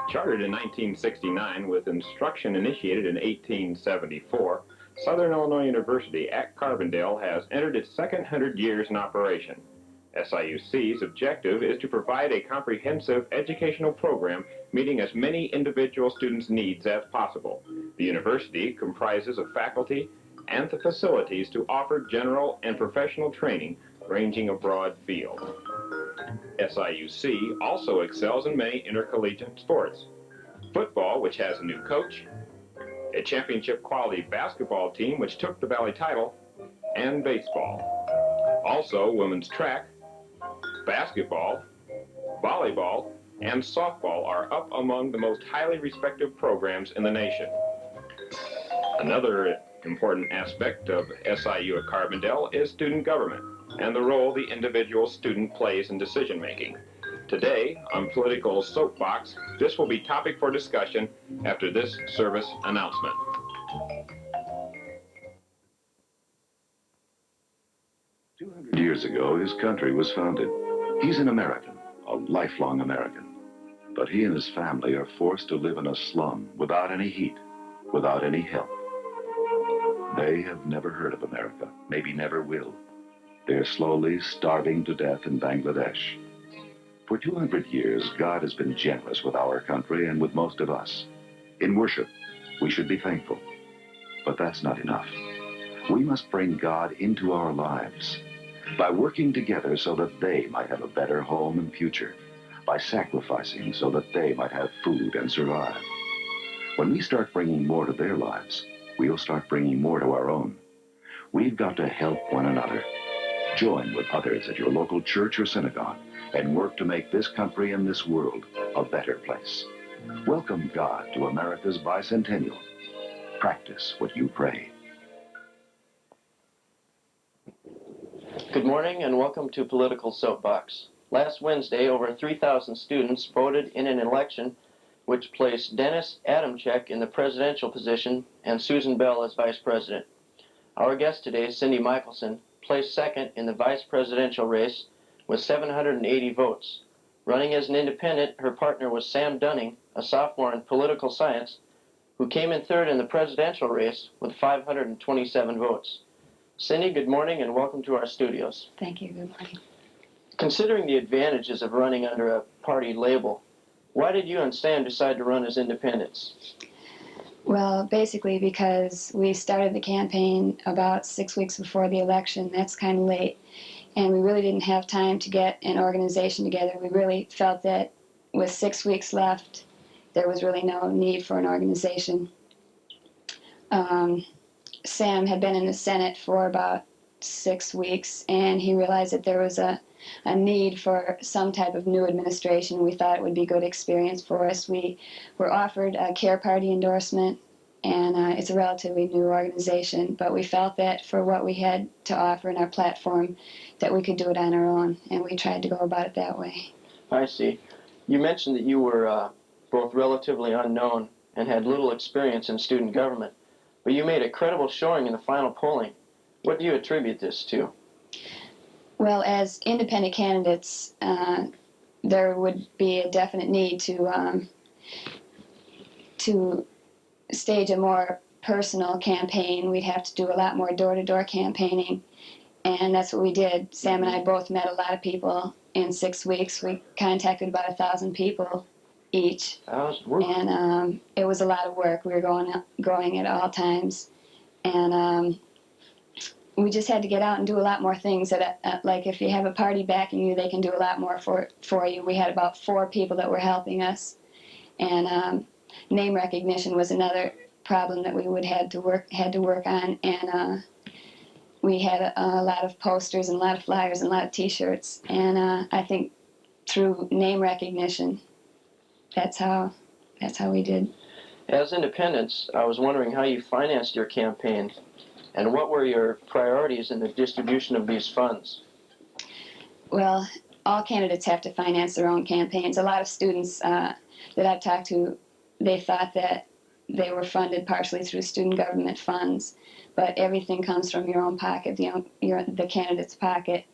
Chartered in 1969 with instruction initiated in 1874, Southern Illinois University at Carbondale has entered its second 100 years in operation. SIUC's objective is to provide a comprehensive educational program meeting as many individual students' needs as possible. The university comprises of faculty and the facilities to offer general and professional training ranging a broad field. SIUC also excels in many intercollegiate sports. Football, which has a new coach, a championship quality basketball team which took the Valley title, and baseball. Also, women's track, basketball, volleyball, and softball are up among the most highly respected programs in the nation. Another important aspect of SIU at Carbondale is student government and the role the individual student plays in decision making. Today, on Political Soapbox, this will be topic for discussion after this service announcement. Years ago, his country was founded. He's an American, a lifelong American. But he and his family are forced to live in a slum without any heat, without any help. They have never heard of America, maybe never will. They're slowly starving to death in Bangladesh. For 200 years, God has been generous with our country and with most of us. In worship, we should be thankful. But that's not enough. We must bring God into our lives by working together so that they might have a better home and future, by sacrificing so that they might have food and survive. When we start bringing more to their lives, we'll start bringing more to our own. We've got to help one another. Join with others at your local church or synagogue and work to make this country and this world a better place. Welcome God to America's bicentennial. Practice what you pray. Good morning and welcome to Political Soapbox. Last Wednesday, over 3,000 students voted in an election which placed Dennis Adamczyk in the presidential position and Susan Bell as vice president. Our guest today, Cindy Michelson, placed second in the vice presidential race with 780 votes. Running as an independent, her partner was Sam Dunning, a sophomore in political science, who came in third in the presidential race with 527 votes. Cindy, good morning and welcome to our studios. Thank you. Good morning. Considering the advantages of running under a party label, why did you and Sam decide to run as independents? Well, basically because we started the campaign about 6 weeks before the election. That's kind of late. And we really didn't have time to get an organization together. We really felt that with 6 weeks left, there was really no need for an organization. Sam had been in the Senate for about 6 weeks, and he realized that there was a need for some type of new administration. We thought it would be good experience for us. We were offered a Care Party endorsement, and it's a relatively new organization, but we felt that for what we had to offer in our platform, that we could do it on our own, and we tried to go about it that way. I see. You mentioned that you were both relatively unknown and had little experience in student government, but you made a credible showing in the final polling. What do you attribute this to? Well, as independent candidates, there would be a definite need to stage a more personal campaign. We'd have to do a lot more door-to-door campaigning, and that's what we did. Sam and I both met a lot of people in 6 weeks. We contacted about 1,000 people each, and it was a lot of work. We were going at all times, and we just had to get out and do a lot more things. Like if you have a party backing you, they can do a lot more for you. We had about 4 people that were helping us, and name recognition was another problem that we had to work on, and we had a lot of posters and a lot of flyers and a lot of T-shirts, and I think through name recognition, that's how we did. As independents, I was wondering how you financed your campaign, and what were your priorities in the distribution of these funds? Well, all candidates have to finance their own campaigns. A lot of students that I've talked to, they thought that they were funded partially through student government funds, but everything comes from your own pocket, the candidate's pocket.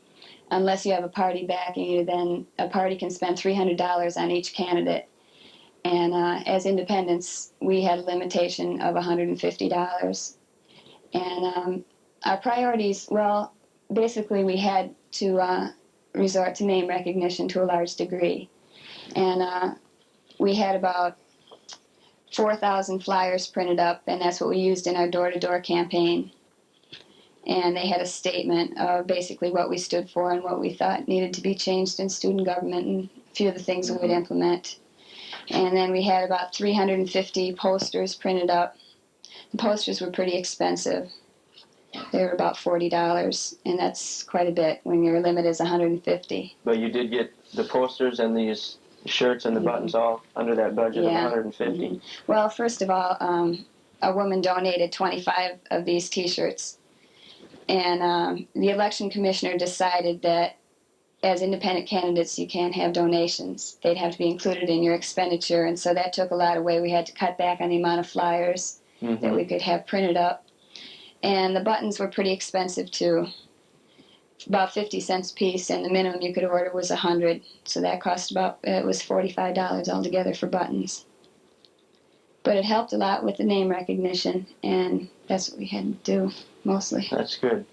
Unless you have a party backing you, then a party can spend $300 on each candidate. And as independents, we had a limitation of $150. And our priorities, well, basically we had to resort to name recognition to a large degree. And we had about 4,000 flyers printed up, and that's what we used in our door-to-door campaign. And they had a statement of basically what we stood for and what we thought needed to be changed in student government and a few of the things we would implement. And then we had about 350 posters printed up. The posters were pretty expensive. They were about $40, and that's quite a bit when your limit is $150. But you did get the posters and these shirts and the buttons all under that budget of $150. Well, first of all, a woman donated 25 of these T-shirts, and the election commissioner decided that as independent candidates, you can't have donations. They'd have to be included in your expenditure, and so that took a lot away. We had to cut back on the amount of flyers that we could have printed up. And the buttons were pretty expensive, too. About 50 cents a piece, and the minimum you could order was 100. So that cost it was $45 altogether for buttons. But it helped a lot with the name recognition, and that's what we had to do, mostly. That's good.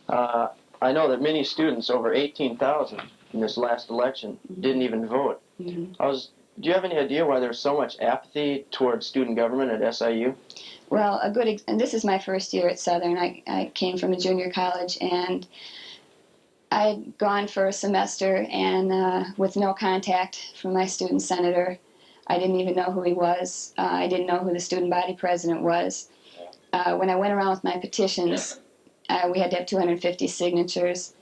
I know that many students, over 18,000 in this last election, didn't even vote. Do you have any idea why there's so much apathy towards student government at SIU? Well, and this is my first year at Southern. I came from a junior college, and I'd gone for a semester, and with no contact from my student senator. I didn't even know who he was. I didn't know who the student body president was. When I went around with my petitions, we had to have 250 signatures.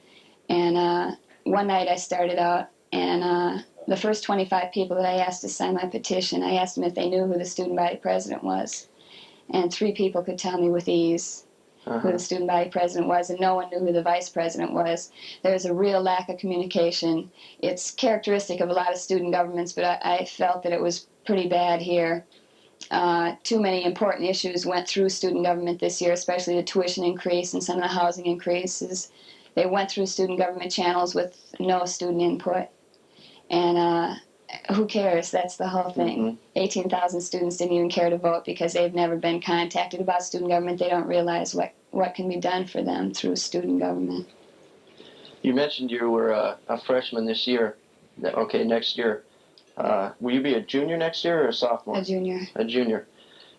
And one night I started out, and the first 25 people that I asked to sign my petition, I asked them if they knew who the student body president was. And 3 people could tell me with ease who the student body president was, and no one knew who the vice president was. There was a real lack of communication. It's characteristic of a lot of student governments, but I felt that it was pretty bad here. Too many important issues went through student government this year, especially the tuition increase and some of the housing increases. They went through student government channels with no student input. And who cares? That's the whole thing. 18,000 students didn't even care to vote because they've never been contacted about student government. They don't realize what can be done for them through student government. You mentioned you were a freshman this year. Okay, next year. Will you be a junior next year or a sophomore? A junior. A junior.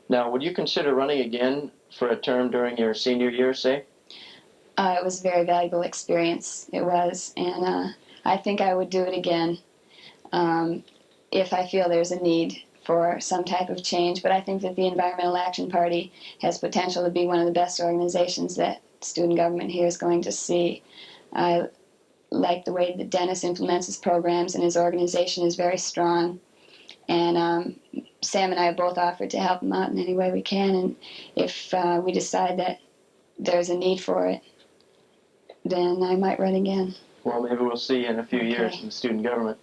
Now, would you consider running again for a term during your senior year, say? It was a very valuable experience. It was. And I think I would do it again. If I feel there's a need for some type of change. But I think that the Environmental Action Party has potential to be one of the best organizations that student government here is going to see. I like the way that Dennis implements his programs, and his organization is very strong. And Sam and I have both offered to help him out in any way we can. And if we decide that there's a need for it, then I might run again. Well, maybe we'll see you in a few years in student government.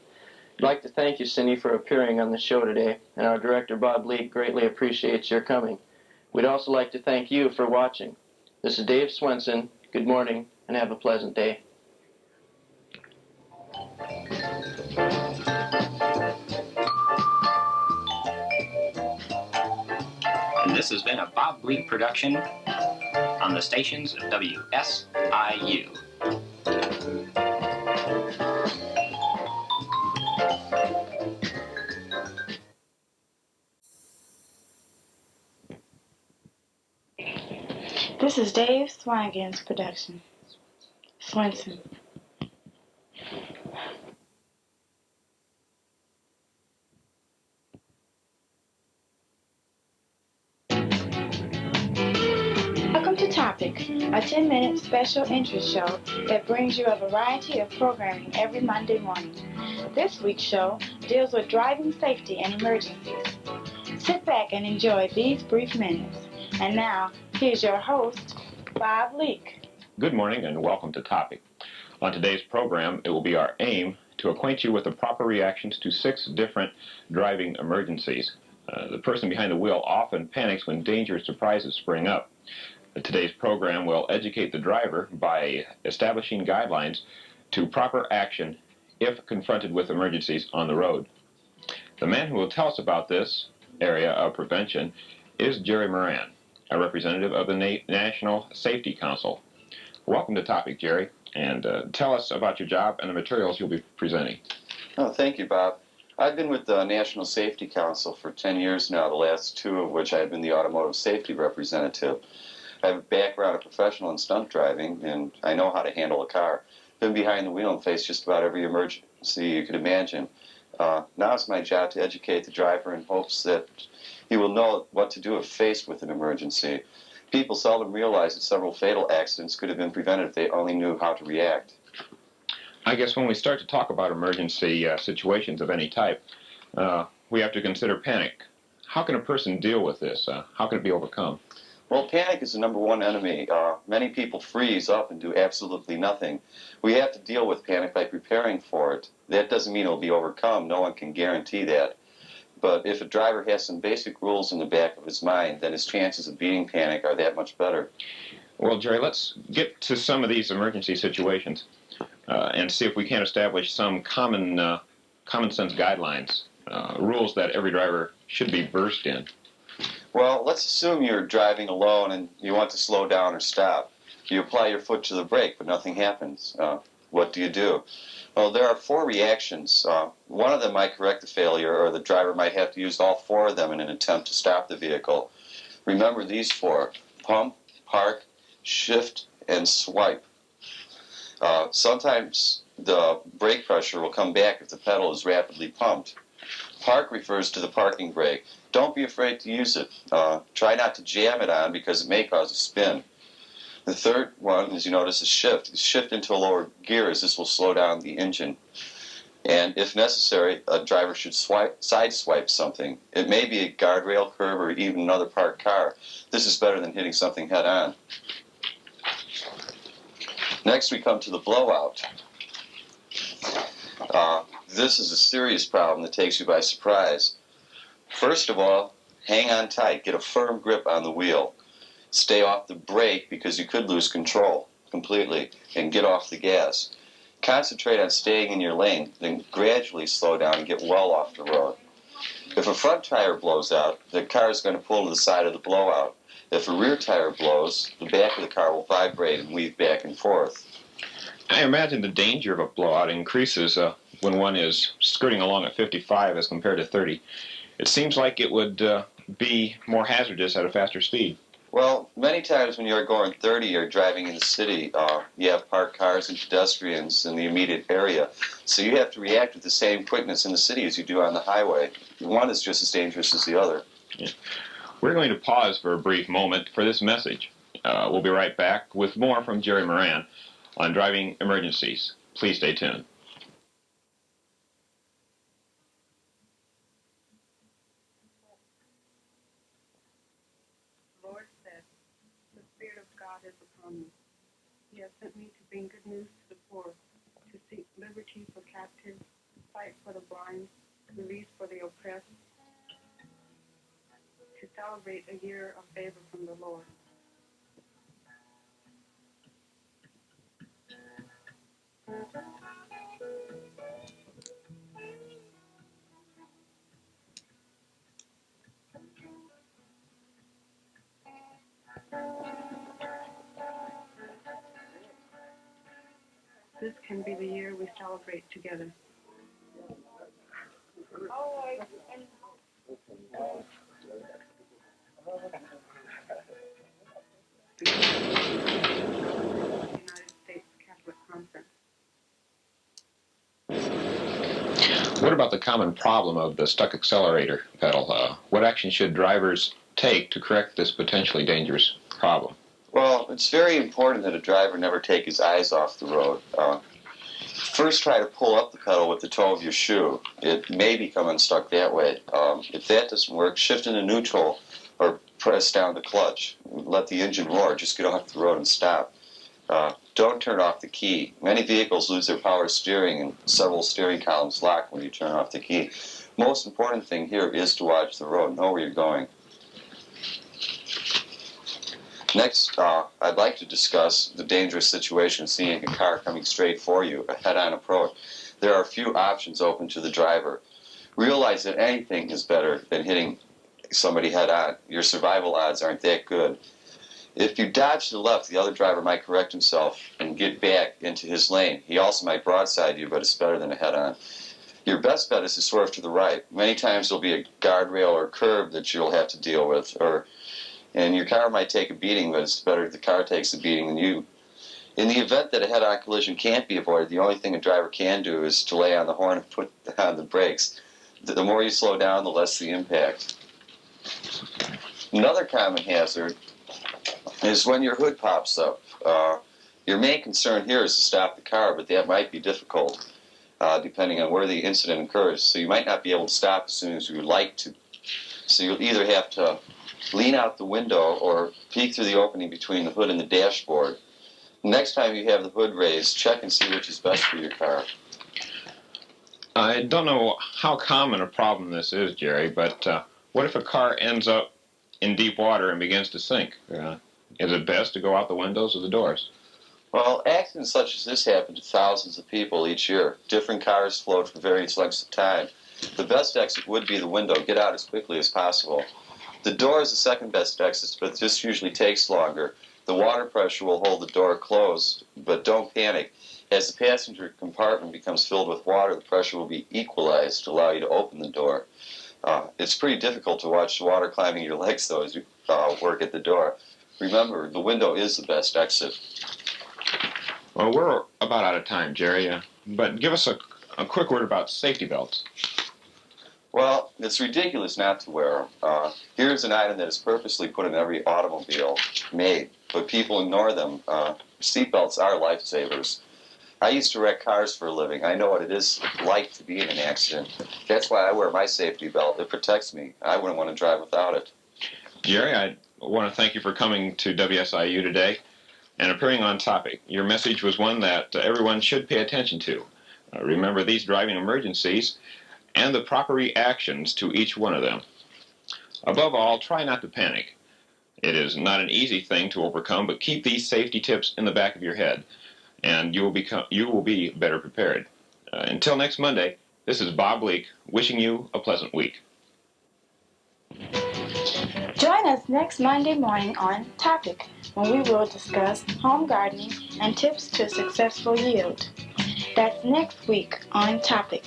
I'd like to thank you, Cindy, for appearing on the show today, and our director, Bob Leake, greatly appreciates your coming. We'd also like to thank you for watching. This is Dave Swenson. Good morning, and have a pleasant day. And this has been a Bob Leake production on the stations of WSIU. This is Dave Swangan's production. Swenson. Welcome to Topic, a 10-minute special interest show that brings you a variety of programming every Monday morning. This week's show deals with driving safety and emergencies. Sit back and enjoy these brief minutes. And now, here's your host, Bob Leake. Good morning and welcome to Topic. On today's program, it will be our aim to acquaint you with the proper reactions to 6 different driving emergencies. The person behind the wheel often panics when dangerous surprises spring up. Today's program will educate the driver by establishing guidelines to proper action if confronted with emergencies on the road. The man who will tell us about this area of prevention is Jerry Moran, a representative of the National Safety Council. Welcome to Topic, Jerry, and tell us about your job and the materials you'll be presenting. Oh, thank you, Bob. I've been with the National Safety Council for 10 years now, the last 2 of which I've been the automotive safety representative. I have a background of professional and stunt driving, and I know how to handle a car. Been behind the wheel and faced just about every emergency you could imagine. Now it's my job to educate the driver in hopes that he will know what to do if faced with an emergency. People seldom realize that several fatal accidents could have been prevented if they only knew how to react. I guess when we start to talk about emergency situations of any type, we have to consider panic. How can a person deal with this? How can it be overcome? Well, panic is the #1 enemy. Many people freeze up and do absolutely nothing. We have to deal with panic by preparing for it. That doesn't mean it'll be overcome. No one can guarantee that. But if a driver has some basic rules in the back of his mind, then his chances of beating panic are that much better. Well, Jerry, let's get to some of these emergency situations and see if we can establish some common sense guidelines, rules that every driver should be versed in. Well, let's assume you're driving alone and you want to slow down or stop. You apply your foot to the brake, but nothing happens. What do? Well, there are 4 reactions. One of them might correct the failure, or the driver might have to use all 4 of them in an attempt to stop the vehicle. Remember these 4: pump, park, shift, and swipe. Sometimes the brake pressure will come back if the pedal is rapidly pumped. Park refers to the parking brake. Don't be afraid to use it. Try not to jam it on because it may cause a spin. The third one, as you notice, is shift. Shift into a lower gear, as this will slow down the engine. And if necessary, a driver should sideswipe something. It may be a guardrail, curb, or even another parked car. This is better than hitting something head on. Next, we come to the blowout. This is a serious problem that takes you by surprise. First of all, hang on tight. Get a firm grip on the wheel. Stay off the brake because you could lose control completely, and get off the gas. Concentrate on staying in your lane, then gradually slow down and get well off the road. If a front tire blows out, the car is going to pull to the side of the blowout. If a rear tire blows, the back of the car will vibrate and weave back and forth. I imagine the danger of a blowout increases when one is skirting along at 55 as compared to 30. It seems like it would be more hazardous at a faster speed. Well, many times when you're going 30, you're driving in the city. You have parked cars and pedestrians in the immediate area. So you have to react with the same quickness in the city as you do on the highway. One is just as dangerous as the other. Yeah. We're going to pause for a brief moment for this message. We'll be right back with more from Jerry Moran on driving emergencies. Please stay tuned. Lord said, "The Spirit of God is upon me. He has sent me to bring good news to the poor, to seek liberty for captives, sight for the blind, release for the oppressed, to celebrate a year of favor from the Lord." This can be the year we celebrate together. United States Catholic Conference. What about the common problem of the stuck accelerator pedal? What action should drivers take to correct this potentially dangerous problem? Well, it's very important that a driver never take his eyes off the road. First, try to pull up the pedal with the toe of your shoe. It may become unstuck that way. If that doesn't work, shift into neutral or press down the clutch. Let the engine roar. Just get off the road and stop. Don't turn off the key. Many vehicles lose their power steering and several steering columns lock when you turn off the key. Most important thing here is to watch the road. Know where you're going. Next, I'd like to discuss the dangerous situation of seeing a car coming straight for you, a head-on approach. There are a few options open to the driver. Realize that anything is better than hitting somebody head on. Your survival odds aren't that good. If you dodge to the left, the other driver might correct himself and get back into his lane. He also might broadside you, but it's better than a head-on. Your best bet is to swerve to the right. Many times there'll be a guardrail or curb that you'll have to deal with, and your car might take a beating, but it's better if the car takes a beating than you. In the event that a head-on collision can't be avoided, the only thing a driver can do is to lay on the horn and put on the brakes. The more you slow down, the less the impact. Another common hazard is when your hood pops up. Your main concern here is to stop the car, but that might be difficult depending on where the incident occurs. So you might not be able to stop as soon as you would like to. So you'll either have to lean out the window or peek through the opening between the hood and the dashboard. Next time you have the hood raised, check and see which is best for your car. I don't know how common a problem this is, Jerry, but what if a car ends up in deep water and begins to sink? Is it best to go out the windows or the doors? Well, accidents such as this happen to thousands of people each year. Different cars float for various lengths of time. The best exit would be the window. Get out as quickly as possible. The door is the second best exit, but this usually takes longer. The water pressure will hold the door closed, but don't panic. As the passenger compartment becomes filled with water, the pressure will be equalized to allow you to open the door. It's pretty difficult to watch the water climbing your legs, though, as you work at the door. Remember, the window is the best exit. Well, we're about out of time, Jerry, but give us a quick word about safety belts. Well, it's ridiculous not to wear them. Here's an item that is purposely put in every automobile made, but people ignore them. Seatbelts are lifesavers. I used to wreck cars for a living. I know what it is like to be in an accident. That's why I wear my safety belt. It protects me. I wouldn't want to drive without it. Jerry, I want to thank you for coming to WSIU today and appearing on topic. Your message was one that everyone should pay attention to. Remember these driving emergencies and the proper reactions to each one of them. Above all, try not to panic. It is not an easy thing to overcome, but keep these safety tips in the back of your head, and you will be better prepared. Until next Monday, this is Bob Leake wishing you a pleasant week. Join us next Monday morning on Topic, when we will discuss home gardening and tips to successful yield. That's next week on Topic.